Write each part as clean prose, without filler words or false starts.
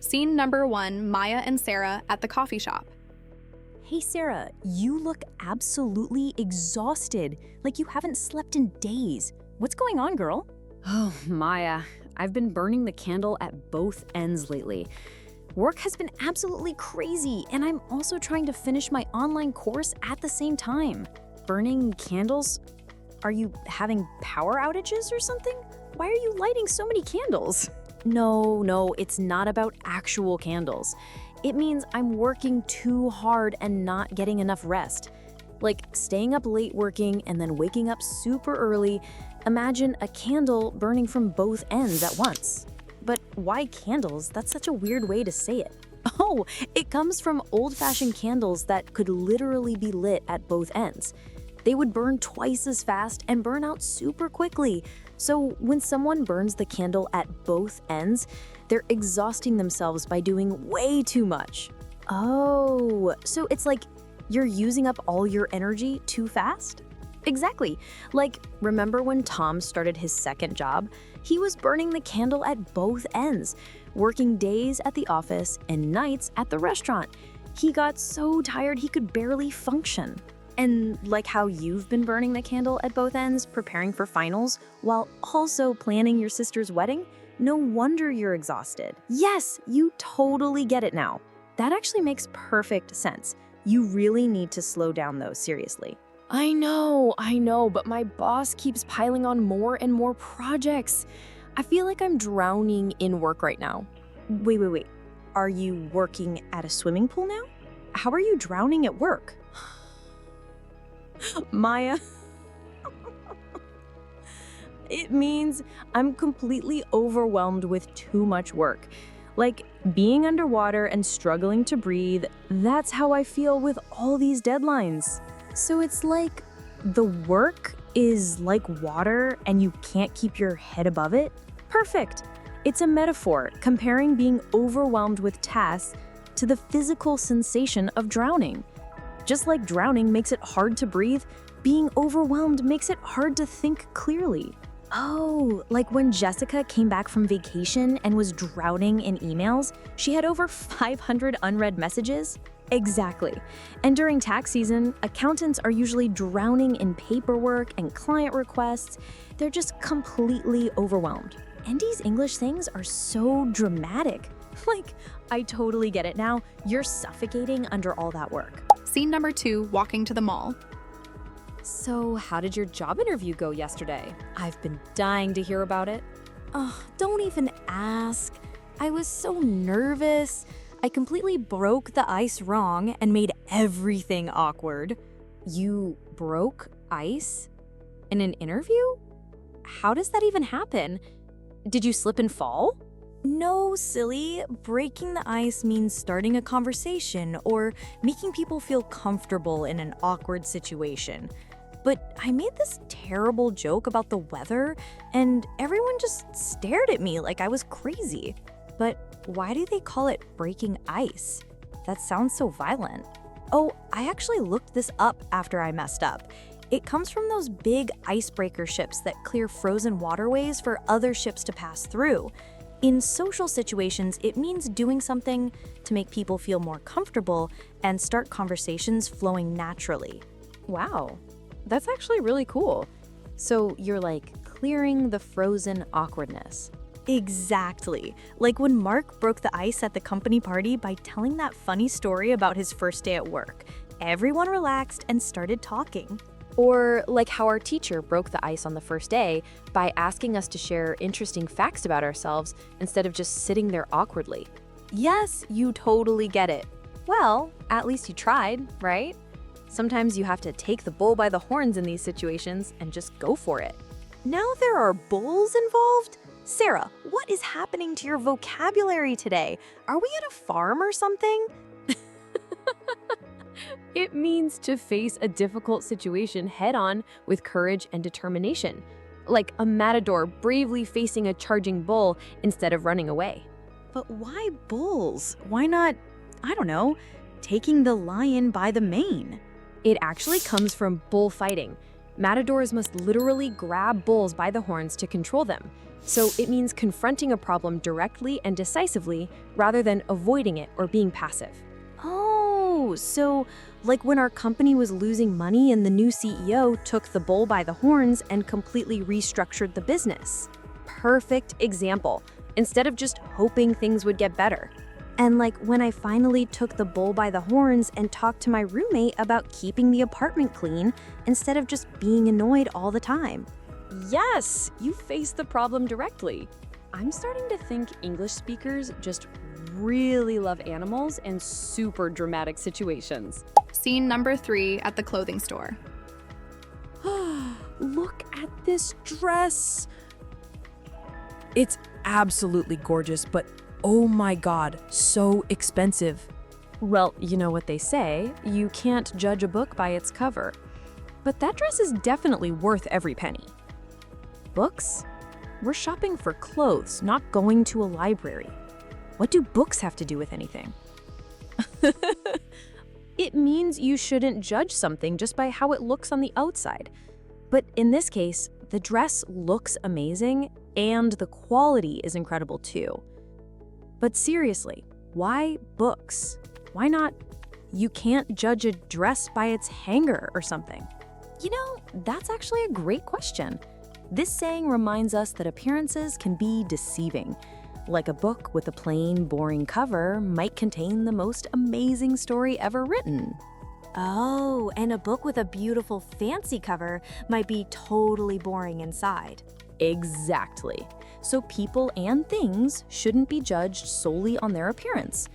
Scene number 1, Maya and Sarah at the coffee shop. Hey Sarah, you look absolutely exhausted, like you haven't slept in days. What's going on, girl? Oh, Maya, I've been burning the candle at both ends lately. Work has been absolutely crazy, and I'm also trying to finish my online course at the same time. Burning candles? Are you having power outages or something? Why are you lighting so many candles? No, it's not about actual candles. It means I'm working too hard and not getting enough rest. Like staying up late working and then waking up super early. Imagine a candle burning from both ends at once. But why candles? That's such a weird way to say it. Oh, it comes from old-fashioned candles that could literally be lit at both ends. They would burn twice as fast and burn out super quickly. So when someone burns the candle at both ends, they're exhausting themselves by doing way too much. Oh, so it's like you're using up all your energy too fast? Exactly. Like, remember when Tom started his second job? He was burning the candle at both ends, working days at the office and nights at the restaurant. He got so tired he could barely function. And like how you've been burning the candle at both ends, preparing for finals, while also planning your sister's wedding, no wonder you're exhausted. Yes, you totally get it now. That actually makes perfect sense. You really need to slow down though, seriously. I know, but my boss keeps piling on more and more projects. I feel like I'm drowning in work right now. Wait. Are you working at a swimming pool now? How are you drowning at work? Maya, it means I'm completely overwhelmed with too much work. Like being underwater and struggling to breathe, that's how I feel with all these deadlines. So it's like the work is like water and you can't keep your head above it? Perfect. It's a metaphor comparing being overwhelmed with tasks to the physical sensation of drowning. Just like drowning makes it hard to breathe, being overwhelmed makes it hard to think clearly. Oh, like when Jessica came back from vacation and was drowning in emails, she had over 500 unread messages? Exactly. And during tax season, accountants are usually drowning in paperwork and client requests. They're just completely overwhelmed. Andy's English things are so dramatic. Like, I totally get it now. You're suffocating under all that work. Scene number 2, walking to the mall. So how did your job interview go yesterday? I've been dying to hear about it. Oh, don't even ask. I was so nervous. I completely broke the ice wrong and made everything awkward. You broke ice? In an interview? How does that even happen? Did you slip and fall? No, silly. Breaking the ice means starting a conversation or making people feel comfortable in an awkward situation. But I made this terrible joke about the weather, and everyone just stared at me like I was crazy. But why do they call it breaking ice? That sounds so violent. Oh, I actually looked this up after I messed up. It comes from those big icebreaker ships that clear frozen waterways for other ships to pass through. In social situations, it means doing something to make people feel more comfortable and start conversations flowing naturally. Wow, that's actually really cool. So you're like clearing the frozen awkwardness. Exactly. Like when Mark broke the ice at the company party by telling that funny story about his first day at work. Everyone relaxed and started talking. Or like how our teacher broke the ice on the first day by asking us to share interesting facts about ourselves instead of just sitting there awkwardly. Yes, you totally get it. Well, at least you tried, right? Sometimes you have to take the bull by the horns in these situations and just go for it. Now there are bulls involved? Sarah, what is happening to your vocabulary today? Are we at a farm or something? It means to face a difficult situation head-on with courage and determination, like a matador bravely facing a charging bull instead of running away. But why bulls? Why not, I don't know, taking the lion by the mane? It actually comes from bullfighting. Matadors must literally grab bulls by the horns to control them. So it means confronting a problem directly and decisively rather than avoiding it or being passive. Oh, so like when our company was losing money and the new CEO took the bull by the horns and completely restructured the business. Perfect example. Instead of just hoping things would get better. And like when I finally took the bull by the horns and talked to my roommate about keeping the apartment clean instead of just being annoyed all the time. Yes, you face the problem directly. I'm starting to think English speakers just really love animals and super dramatic situations. Scene number 3 at the clothing store. Look at this dress. It's absolutely gorgeous, but oh my god, so expensive. Well, you know what they say, you can't judge a book by its cover. But that dress is definitely worth every penny. Books? We're shopping for clothes, not going to a library. What do books have to do with anything? It means you shouldn't judge something just by how it looks on the outside. But in this case, the dress looks amazing and the quality is incredible too. But seriously, why books? Why not, you can't judge a dress by its hanger or something? You know, that's actually a great question. This saying reminds us that appearances can be deceiving. Like a book with a plain, boring cover might contain the most amazing story ever written. Oh, and a book with a beautiful fancy cover might be totally boring inside. Exactly. So people and things shouldn't be judged solely on their appearance.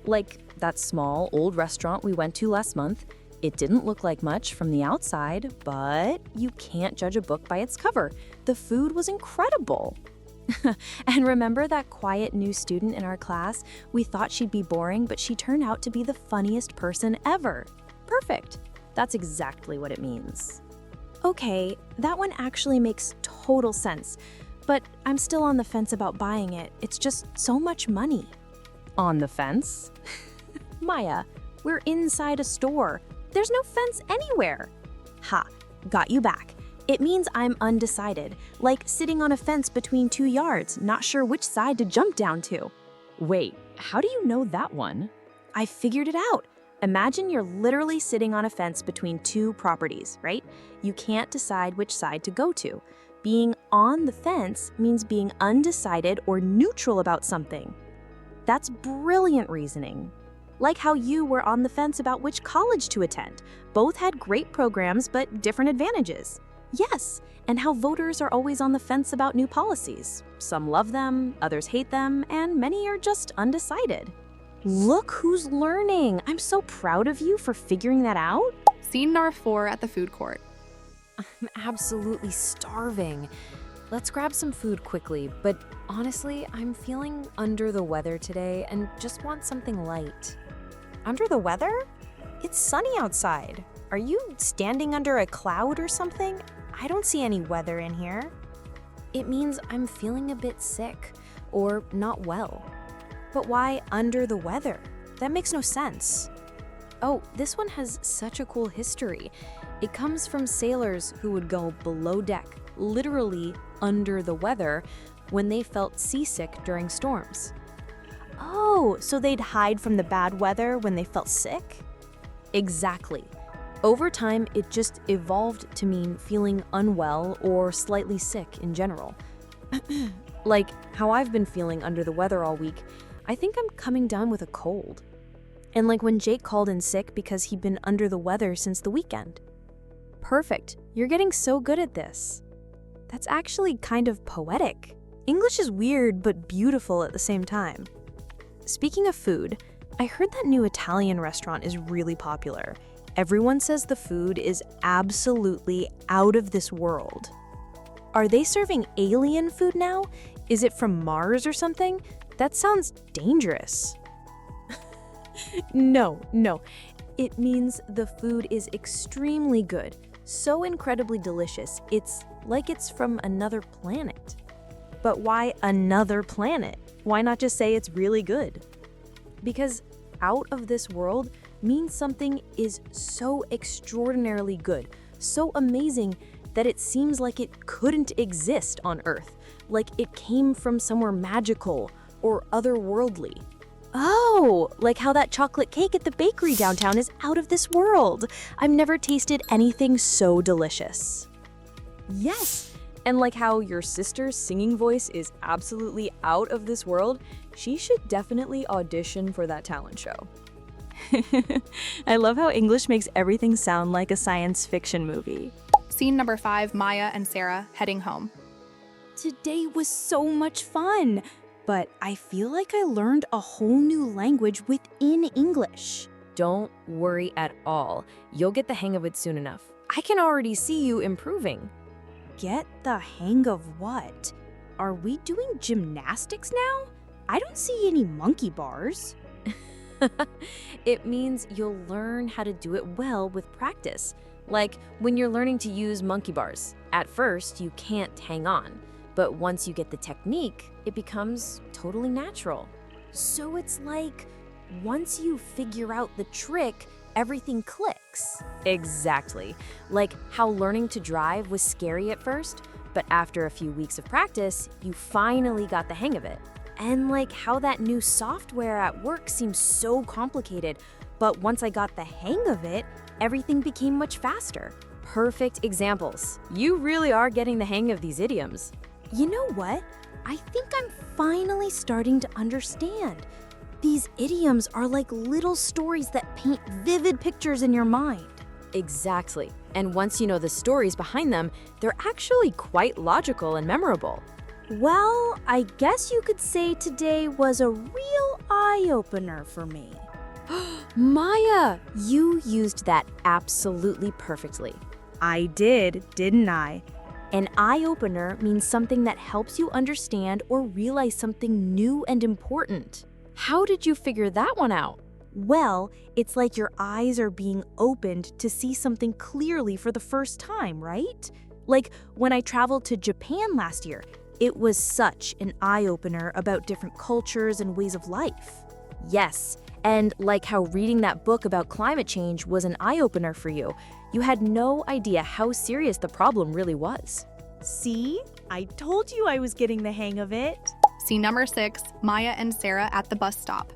Like that small old restaurant we went to last month. It didn't look like much from the outside, but you can't judge a book by its cover. The food was incredible. And remember that quiet new student in our class? We thought she'd be boring, but she turned out to be the funniest person ever. Perfect. That's exactly what it means. Okay, that one actually makes total sense, but I'm still on the fence about buying it. It's just so much money. On the fence? Maya, we're inside a store. There's no fence anywhere. Ha, got you back. It means I'm undecided, like sitting on a fence between 2 yards, not sure which side to jump down to. Wait, how do you know that one? I figured it out. Imagine you're literally sitting on a fence between 2 properties, right? You can't decide which side to go to. Being on the fence means being undecided or neutral about something. That's brilliant reasoning. Like how you were on the fence about which college to attend. Both had great programs, but different advantages. Yes, and how voters are always on the fence about new policies. Some love them, others hate them, and many are just undecided. Look who's learning. I'm so proud of you for figuring that out. Scene number 4 at the food court. I'm absolutely starving. Let's grab some food quickly, but honestly, I'm feeling under the weather today and just want something light. Under the weather? It's sunny outside. Are you standing under a cloud or something? I don't see any weather in here. It means I'm feeling a bit sick or not well. But why under the weather? That makes no sense. Oh, this one has such a cool history. It comes from sailors who would go below deck, literally under the weather, when they felt seasick during storms. Oh, so they'd hide from the bad weather when they felt sick? Exactly. Over time, it just evolved to mean feeling unwell or slightly sick in general. Like how I've been feeling under the weather all week, I think I'm coming down with a cold. And like when Jake called in sick because he'd been under the weather since the weekend. Perfect. You're getting so good at this. That's actually kind of poetic. English is weird but beautiful at the same time. Speaking of food, I heard that new Italian restaurant is really popular. Everyone says the food is absolutely out of this world. Are they serving alien food now? Is it from Mars or something? That sounds dangerous. No. It means the food is extremely good, so incredibly delicious, it's like it's from another planet. But why another planet? Why not just say it's really good? Because out of this world means something is so extraordinarily good, so amazing that it seems like it couldn't exist on Earth. like it came from somewhere magical or otherworldly. Oh, like how that chocolate cake at the bakery downtown is out of this world. I've never tasted anything so delicious. Yes, and like how your sister's singing voice is absolutely out of this world, she should definitely audition for that talent show. I love how English makes everything sound like a science fiction movie. Scene number 5, Maya and Sarah heading home. Today was so much fun, but I feel like I learned a whole new language within English. Don't worry at all. You'll get the hang of it soon enough. I can already see you improving. Get the hang of what? Are we doing gymnastics now? I don't see any monkey bars. It means you'll learn how to do it well with practice. Like when you're learning to use monkey bars. At first, you can't hang on. But once you get the technique, it becomes totally natural. So it's like, once you figure out the trick, everything clicks. Exactly. Like how learning to drive was scary at first, but after a few weeks of practice, you finally got the hang of it. And like how that new software at work seems so complicated, but once I got the hang of it, everything became much faster. Perfect examples. You really are getting the hang of these idioms. You know what? I think I'm finally starting to understand. These idioms are like little stories that paint vivid pictures in your mind. Exactly. And once you know the stories behind them, they're actually quite logical and memorable. Well, I guess you could say today was a real eye-opener for me. Maya, you used that absolutely perfectly. I did, didn't I? An eye-opener means something that helps you understand or realize something new and important. How did you figure that one out? Well, it's like your eyes are being opened to see something clearly for the first time, right? Like when I traveled to Japan last year, it was such an eye-opener about different cultures and ways of life. Yes, and like how reading that book about climate change was an eye-opener for you. You had no idea how serious the problem really was. See? I told you I was getting the hang of it. Scene number 6, Maya and Sarah at the bus stop.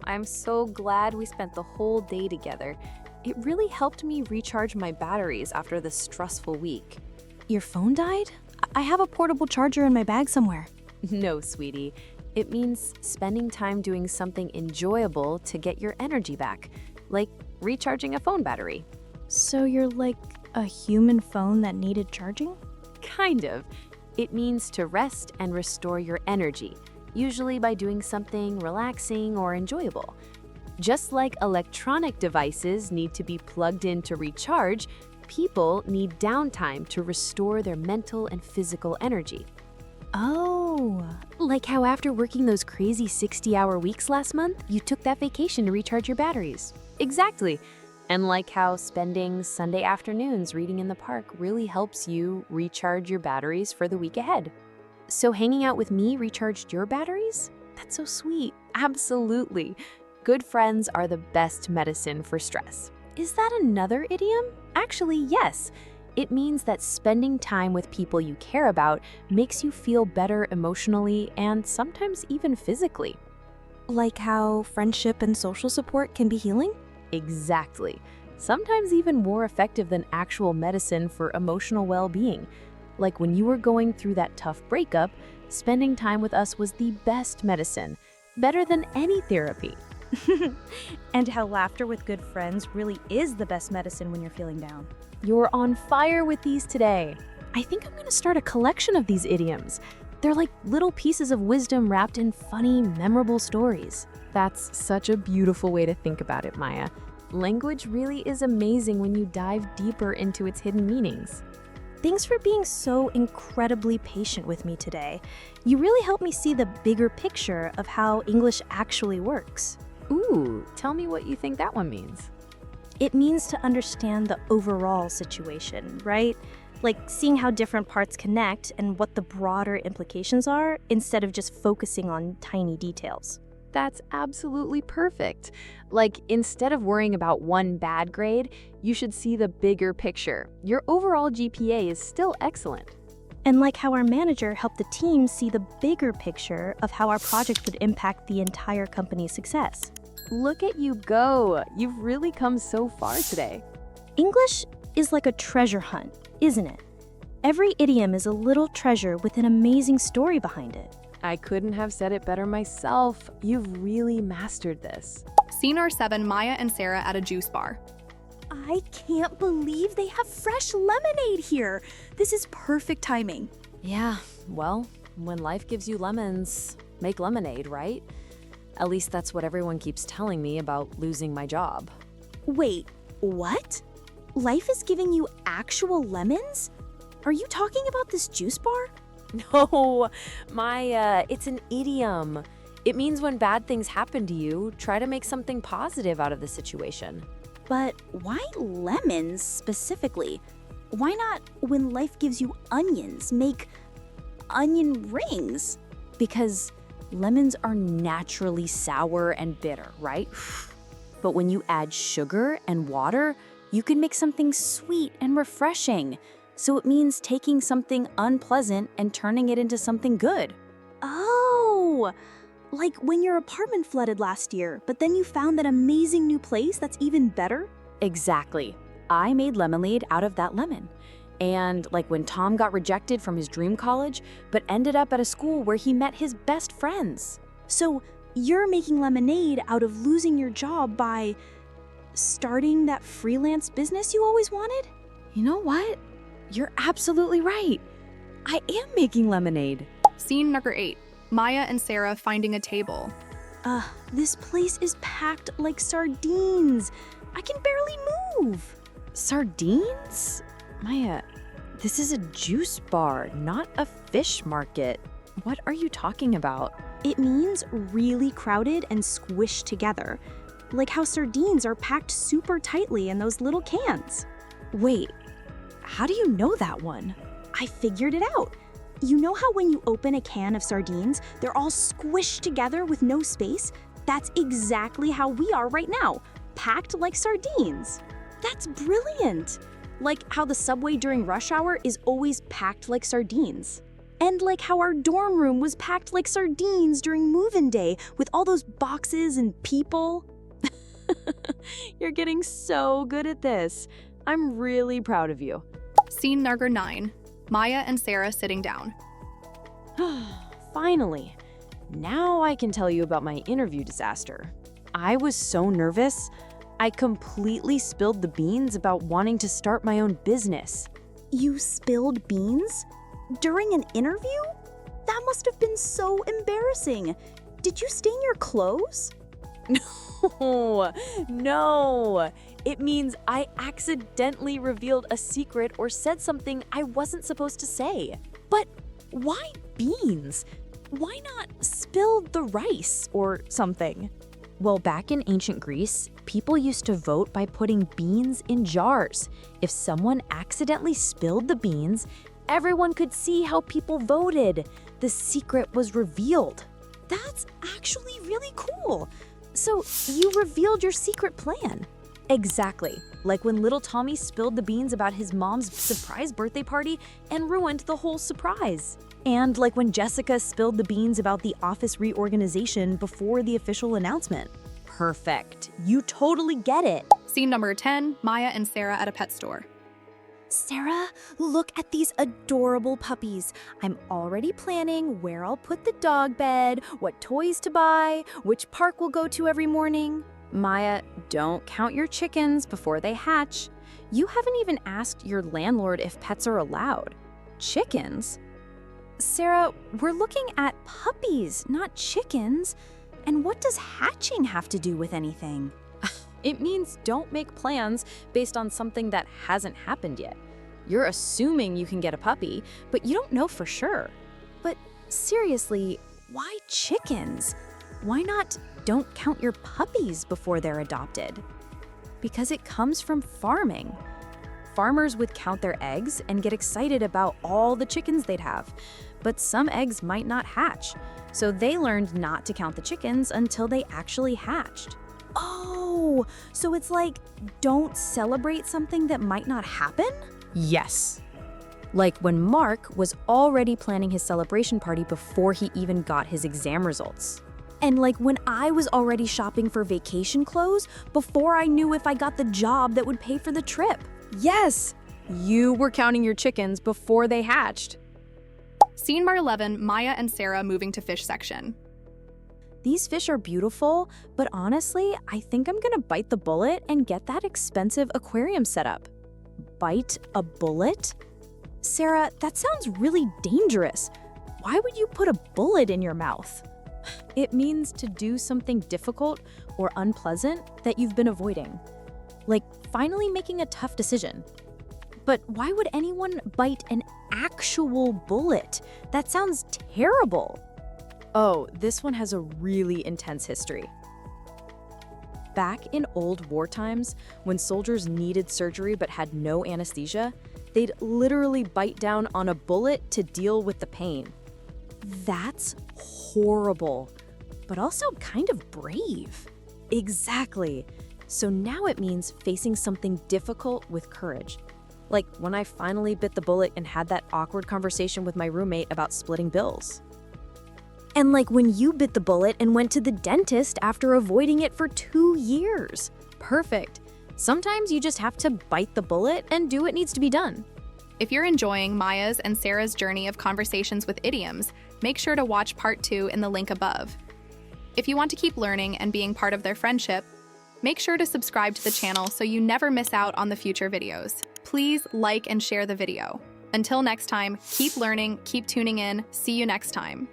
I'm so glad we spent the whole day together. It really helped me recharge my batteries after this stressful week. Your phone died? I have a portable charger in my bag somewhere. No, sweetie. It means spending time doing something enjoyable to get your energy back, like recharging a phone battery. So you're like a human phone that needed charging? Kind of. It means to rest and restore your energy, usually by doing something relaxing or enjoyable. Just like electronic devices need to be plugged in to recharge, people need downtime to restore their mental and physical energy. Oh, Like how after working those crazy 60-hour weeks last month, you took that vacation to recharge your batteries. Exactly. And like how spending Sunday afternoons reading in the park really helps you recharge your batteries for the week ahead. So hanging out with me recharged your batteries? That's so sweet. Absolutely. Good friends are the best medicine for stress. Is that another idiom? Actually, yes. It means that spending time with people you care about makes you feel better emotionally and sometimes even physically. like how friendship and social support can be healing? Exactly. Sometimes even more effective than actual medicine for emotional well-being. Like when you were going through that tough breakup, spending time with us was the best medicine, better than any therapy. And how laughter with good friends really is the best medicine when you're feeling down. You're on fire with these today. I think I'm going to start a collection of these idioms. They're like little pieces of wisdom wrapped in funny, memorable stories. That's such a beautiful way to think about it, Maya. Language really is amazing when you dive deeper into its hidden meanings. Thanks for being so incredibly patient with me today. You really helped me see the bigger picture of how English actually works. Ooh, tell me what you think that one means. It means to understand the overall situation, right? Like seeing how different parts connect and what the broader implications are instead of just focusing on tiny details. That's absolutely perfect. Like, instead of worrying about one bad grade, you should see the bigger picture. Your overall GPA is still excellent. And like how our manager helped the team see the bigger picture of how our project would impact the entire company's success. Look at you go. You've really come so far today. English is like a treasure hunt, isn't it? Every idiom is a little treasure with an amazing story behind it. I couldn't have said it better myself. You've really mastered this. Scene R7, Maya and Sarah at a juice bar. I can't believe they have fresh lemonade here. This is perfect timing. Yeah, well, when life gives you lemons, make lemonade, right? At least that's what everyone keeps telling me about losing my job. Wait, what? Life is giving you actual lemons? Are you talking about this juice bar? No, Maya, it's an idiom. It means when bad things happen to you, try to make something positive out of the situation. But why lemons specifically? Why not, when life gives you onions, make onion rings? Because lemons are naturally sour and bitter, right? But when you add sugar and water, you can make something sweet and refreshing. So it means taking something unpleasant and turning it into something good. Oh, like when your apartment flooded last year, but then you found that amazing new place that's even better? Exactly. I made lemonade out of that lemon. And like when Tom got rejected from his dream college, but ended up at a school where he met his best friends. So you're making lemonade out of losing your job by starting that freelance business you always wanted? You know what? You're absolutely right. I am making lemonade. Scene number 8, Maya and Sarah finding a table. This place is packed like sardines. I can barely move. Sardines? Maya, this is a juice bar, not a fish market. What are you talking about? It means really crowded and squished together. Like how sardines are packed super tightly in those little cans. Wait, how do you know that one? I figured it out. You know how when you open a can of sardines, they're all squished together with no space? That's exactly how we are right now, packed like sardines. That's brilliant. Like how the subway during rush hour is always packed like sardines. And like how our dorm room was packed like sardines during move-in day with all those boxes and people. You're getting so good at this. I'm really proud of you. Scene number 9, Maya and Sarah sitting down. Finally, now I can tell you about my interview disaster. I was so nervous, I completely spilled the beans about wanting to start my own business. You spilled beans? During an interview? That must have been so embarrassing. Did you stain your clothes? No. It means I accidentally revealed a secret or said something I wasn't supposed to say. But why beans? Why not spill the rice or something? Well, back in ancient Greece, people used to vote by putting beans in jars. If someone accidentally spilled the beans, everyone could see how people voted. The secret was revealed. That's actually really cool. So you revealed your secret plan. Exactly. Like when little Tommy spilled the beans about his mom's surprise birthday party and ruined the whole surprise. And like when Jessica spilled the beans about the office reorganization before the official announcement. Perfect. You totally get it. Scene number 10, Maya and Sarah at a pet store. Sarah, look at these adorable puppies. I'm already planning where I'll put the dog bed, what toys to buy, which park we'll go to every morning. Maya, don't count your chickens before they hatch. You haven't even asked your landlord if pets are allowed. Chickens? Sarah, we're looking at puppies, not chickens. And what does hatching have to do with anything? It means don't make plans based on something that hasn't happened yet. You're assuming you can get a puppy, but you don't know for sure. But seriously, why chickens? Why not don't count your puppies before they're adopted? Because it comes from farming. Farmers would count their eggs and get excited about all the chickens they'd have. But some eggs might not hatch, so they learned not to count the chickens until they actually hatched. Oh, so it's like, don't celebrate something that might not happen? Yes. Like when Mark was already planning his celebration party before he even got his exam results. And like when I was already shopping for vacation clothes before I knew if I got the job that would pay for the trip. Yes! You were counting your chickens before they hatched. Scene Bar 11, Maya and Sarah moving to fish section. These fish are beautiful, but honestly, I think I'm gonna bite the bullet and get that expensive aquarium set up. Bite a bullet? Sarah, that sounds really dangerous. Why would you put a bullet in your mouth? It means to do something difficult or unpleasant that you've been avoiding. Like finally making a tough decision. But why would anyone bite an actual bullet? That sounds terrible. Oh, this one has a really intense history. Back in old war times, when soldiers needed surgery but had no anesthesia, they'd literally bite down on a bullet to deal with the pain. That's horrible, but also kind of brave. Exactly. So now it means facing something difficult with courage. Like when I finally bit the bullet and had that awkward conversation with my roommate about splitting bills. And like when you bit the bullet and went to the dentist after avoiding it for 2 years. Perfect. Sometimes you just have to bite the bullet and do what needs to be done. If you're enjoying Maya's and Sarah's journey of conversations with idioms, make sure to watch part 2 in the link above. If you want to keep learning and being part of their friendship, make sure to subscribe to the channel so you never miss out on the future videos. Please like and share the video. Until next time, keep learning, keep tuning in. See you next time.